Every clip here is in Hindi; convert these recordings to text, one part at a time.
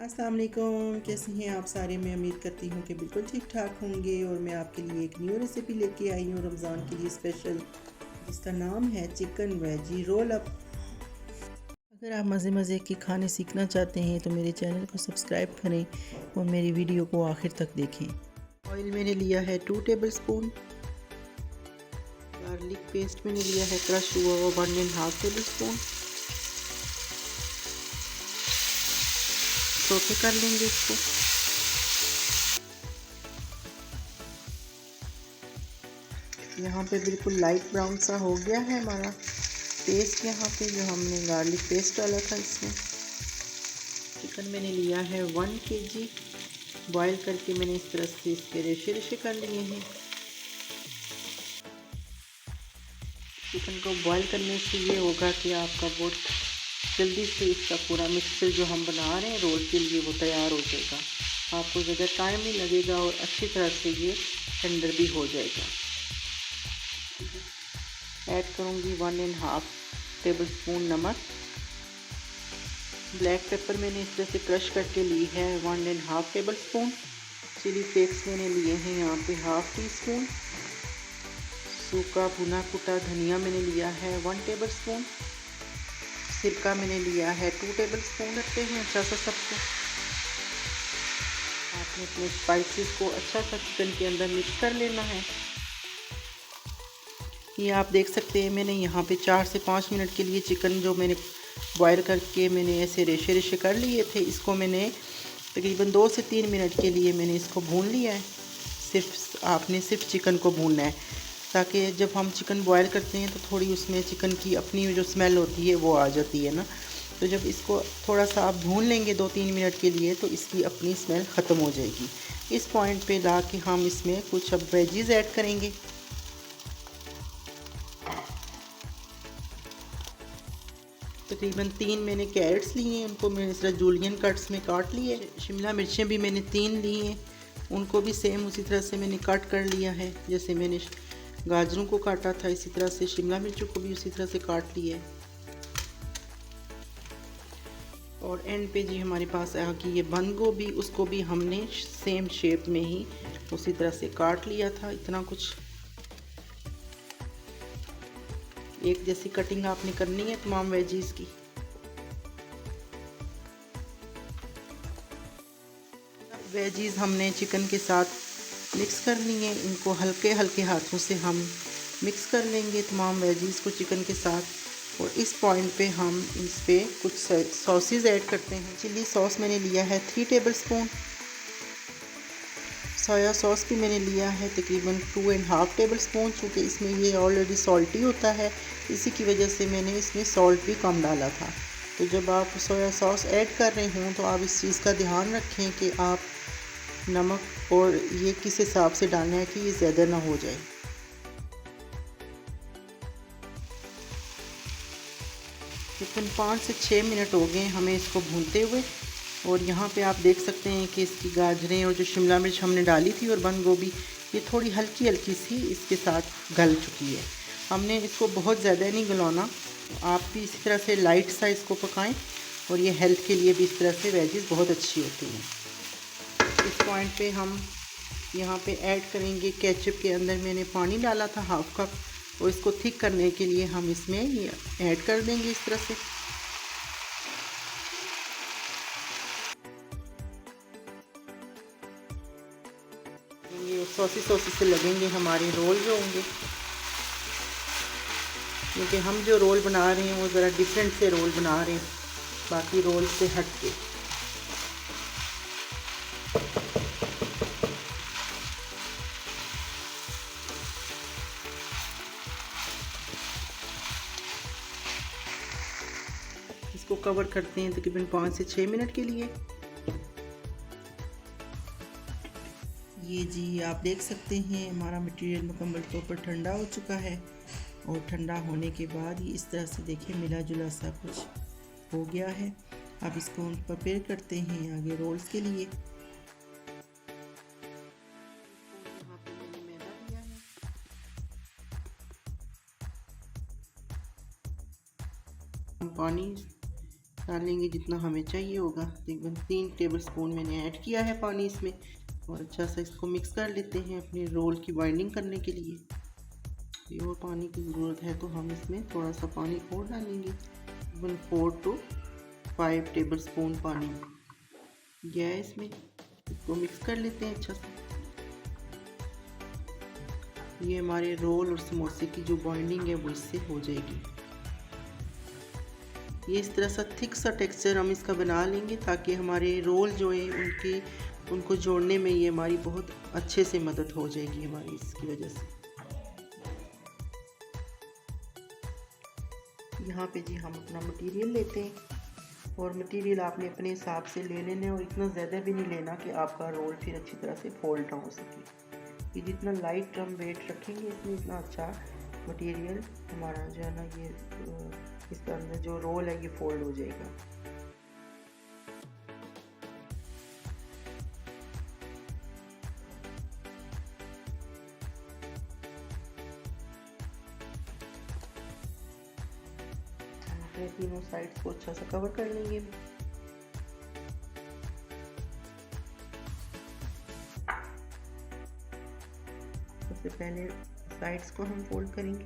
अस्सलाम वालेकुम, कैसे हैं आप सारे। मैं उम्मीद करती हूँ कि बिल्कुल ठीक ठाक होंगे। और मैं आपके लिए एक न्यू रेसिपी लेके आई हूँ रमज़ान के लिए स्पेशल, जिसका नाम है चिकन वेजी रोल अप। अगर आप मज़े मज़े के खाने सीखना चाहते हैं तो मेरे चैनल को सब्सक्राइब करें और मेरी वीडियो को आखिर तक देखें। ऑयल मैंने लिया है 2 टेबल स्पून। गार्लिक पेस्ट मैंने लिया है क्रश हुआ 1.5 टेबल स्पून। सोते कर लेंगे इसको। यहाँ पे बिल्कुल लाइट ब्राउन सा हो गया है हमारा पेस्ट। यहाँ पे जो हमने गार्लिक पेस्ट डाला था इसमें। चिकन मैंने लिया है 1 kg। बॉईल करके मैंने इस तरह से इसके रेशे रेशे कर लिए हैं। चिकन को बॉईल करने से ये होगा कि आपका बहुत जल्दी से इसका पूरा मिक्सचर जो हम बना रहे हैं रोल के लिए वो तैयार हो जाएगा। आपको ज़्यादा टाइम नहीं लगेगा और अच्छी तरह से ये टेंडर भी हो जाएगा। ऐड करूँगी 1.5 टेबल स्पून नमक। ब्लैक पेपर मैंने इस तरह से क्रश करके ली है 1.5 टेबल स्पून। चिली फ्लेक्स मैंने लिए हैं यहाँ पे 1/2 टी स्पून। सूखा भुना कुटा धनिया मैंने लिया है 1 टेबल स्पून। सिरका मैंने लिया है 2 टेबल स्पून। रखते हैं अच्छा सा सबको। आपने अपने स्पाइसेस को अच्छा सा चिकन के अंदर मिक्स कर लेना है। ये आप देख सकते हैं मैंने यहाँ पे 4 से 5 मिनट के लिए चिकन जो मैंने बॉयल करके मैंने ऐसे रेशे रेशे कर लिए थे, इसको मैंने तकरीबन 2 से 3 मिनट के लिए मैंने इसको भून लिया है। आपने सिर्फ चिकन को भूनना है, ताकि जब हम चिकन बॉयल करते हैं तो थोड़ी उसमें चिकन की अपनी जो स्मेल होती है वो आ जाती है ना। तो जब इसको थोड़ा सा आप भून लेंगे 2-3 मिनट के लिए तो इसकी अपनी स्मेल ख़त्म हो जाएगी। इस पॉइंट पे ला के हम इसमें कुछ अब वेजीज़ ऐड करेंगे। तकरीबन 3 मैंने कैरेट्स लिए हैं, उनको मैंने इस तरह जूलियन कट्स में काट लिए। शिमला मिर्चें भी मैंने 3 ली हैं, उनको भी सेम उसी तरह से मैंने कट कर लिया है। जैसे मैंने गाजरों को काटा था इसी तरह से शिमला मिर्चों को भी उसी तरह से काट लिया है। और एंड पे जी हमारे पास आ कि ये बंद गोभी, उसको भी हमने सेम शेप में ही उसी तरह से काट लिया था। इतना कुछ एक जैसी कटिंग आपने करनी है तमाम वेजीज़ की। वेजीज़ हमने चिकन के साथ मिक्स कर ली हैं। इनको हल्के हल्के हाथों से हम मिक्स कर लेंगे तमाम वेजीज़ को चिकन के साथ। और इस पॉइंट पे हम इस पे कुछ सॉसेस ऐड करते हैं। चिली सॉस मैंने लिया है 3 टेबल स्पून। सोया सॉस भी मैंने लिया है तकरीबन 2.5 टेबल स्पून। चूँकि इसमें ये ऑलरेडी सॉल्टी होता है, इसी की वजह से मैंने इसमें सॉल्ट भी कम डाला था। तो जब आप सोया सॉस ऐड कर रहे हों तो आप इस चीज़ का ध्यान रखें कि आप नमक और ये किस हिसाब से डालना है कि ये ज़्यादा ना हो जाए। तकरीबन 5 से 6 मिनट हो गए हमें इसको भूनते हुए। और यहाँ पे आप देख सकते हैं कि इसकी गाजरें और जो शिमला मिर्च हमने डाली थी और बंद गोभी, ये थोड़ी हल्की हल्की सी इसके साथ गल चुकी है। हमने इसको बहुत ज़्यादा नहीं गलाना, आप भी इसी तरह से लाइट सा इसको पकाएं। और ये हेल्थ के लिए भी इस तरह से वेजीज़ बहुत अच्छी होती हैं। इस पॉइंट पे हम यहाँ पे ऐड करेंगे केचप। के अंदर मैंने पानी डाला था 1/2 कप, और इसको थिक करने के लिए हम इसमें ये ऐड कर देंगे इस तरह से। ये सॉसी सॉसी से लगेंगे हमारे रोल जो होंगे, क्योंकि हम जो रोल बना रहे हैं वो ज़रा डिफरेंट से रोल बना रहे हैं बाकी रोल से हट के। इसको कवर करते हैं तकरीबन 5 से 6 मिनट के लिए। ये जी आप देख सकते हैं हमारा मटेरियल मुकम्मल तौर पर ठंडा हो चुका है। और ठंडा होने के बाद ये इस तरह से देखिए मिला जुला सा कुछ हो गया है। अब इसको हम प्रिपेयर करते हैं आगे रोल्स के लिए। पानी डाल लेंगे जितना हमें चाहिए होगा। तकरीबन 3 टेबलस्पून मैंने ऐड किया है पानी इसमें, और अच्छा सा इसको मिक्स कर लेते हैं अपने रोल की बाइंडिंग करने के लिए। और पानी की ज़रूरत है तो हम इसमें थोड़ा सा पानी और डालेंगे, तकरीबन 4 to 5 टेबलस्पून पानी गया है इसमें। इसको मिक्स कर लेते हैं अच्छा से। ये हमारे रोल और समोसे की जो बाइंडिंग है वो इससे हो जाएगी। ये इस तरह सा थिक सा टेक्सचर हम इसका बना लेंगे ताकि हमारे रोल जो है उनको जोड़ने में ये हमारी बहुत अच्छे से मदद हो जाएगी हमारी इसकी वजह से। यहाँ पे जी हम अपना मटेरियल लेते हैं, और मटेरियल आपने अपने हिसाब से ले लेना है, और इतना ज़्यादा भी नहीं लेना कि आपका रोल फिर अच्छी तरह से फोल्ड ना हो सके। ये जितना लाइट हम वेट रखेंगे इसमें इतना अच्छा मटेरियल हमारा जो है ना, ये इसके अंदर जो रोल है ये फोल्ड हो जाएगा। तीनों साइड्स को अच्छा सा कवर कर लेंगे। सबसे पहले साइड्स को हम फोल्ड करेंगे।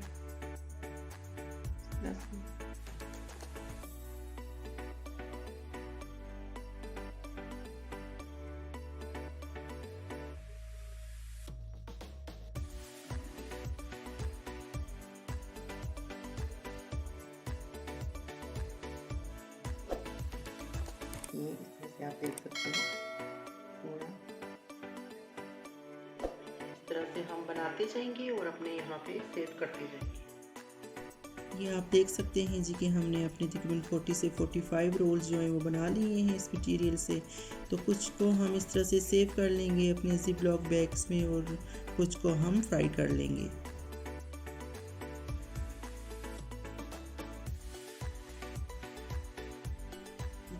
इसमें से आप देख सकते हैं पूरा इस तरह से हम बनाते जाएंगे और अपने यहाँ पे सेट करते जाएंगे। ये आप देख सकते हैं जी कि हमने अपने तकरीबन 40 से 45 रोल्स जो हैं वो बना लिए हैं इस मटेरियल से। तो कुछ को हम इस तरह से सेव कर लेंगे अपने ज़िप लॉक बैग्स में, और कुछ को हम फ्राई कर लेंगे।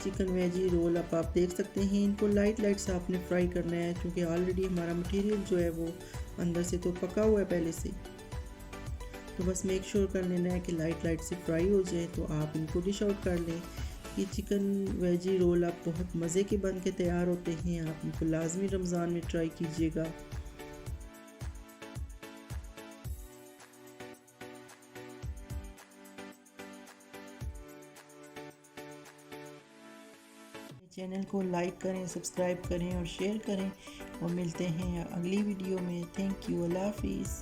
चिकन वेजी रोल आप देख सकते हैं, इनको लाइट से आपने फ्राई करना है, क्योंकि ऑलरेडी हमारा मटेरियल जो है वो अंदर से तो पका हुआ है पहले से। तो बस मेक श्योर कर लेना है कि लाइट से फ्राई हो जाए, तो आप इनको डिश आउट कर लें। ये चिकन वेजी रोल आप बहुत मज़े के बन के तैयार होते हैं, आप इनको लाजमी रमज़ान में ट्राई कीजिएगा। चैनल को लाइक करें, सब्सक्राइब करें और शेयर करें, और मिलते हैं अगली वीडियो में। Thank you. अल्लाह हाफिज़।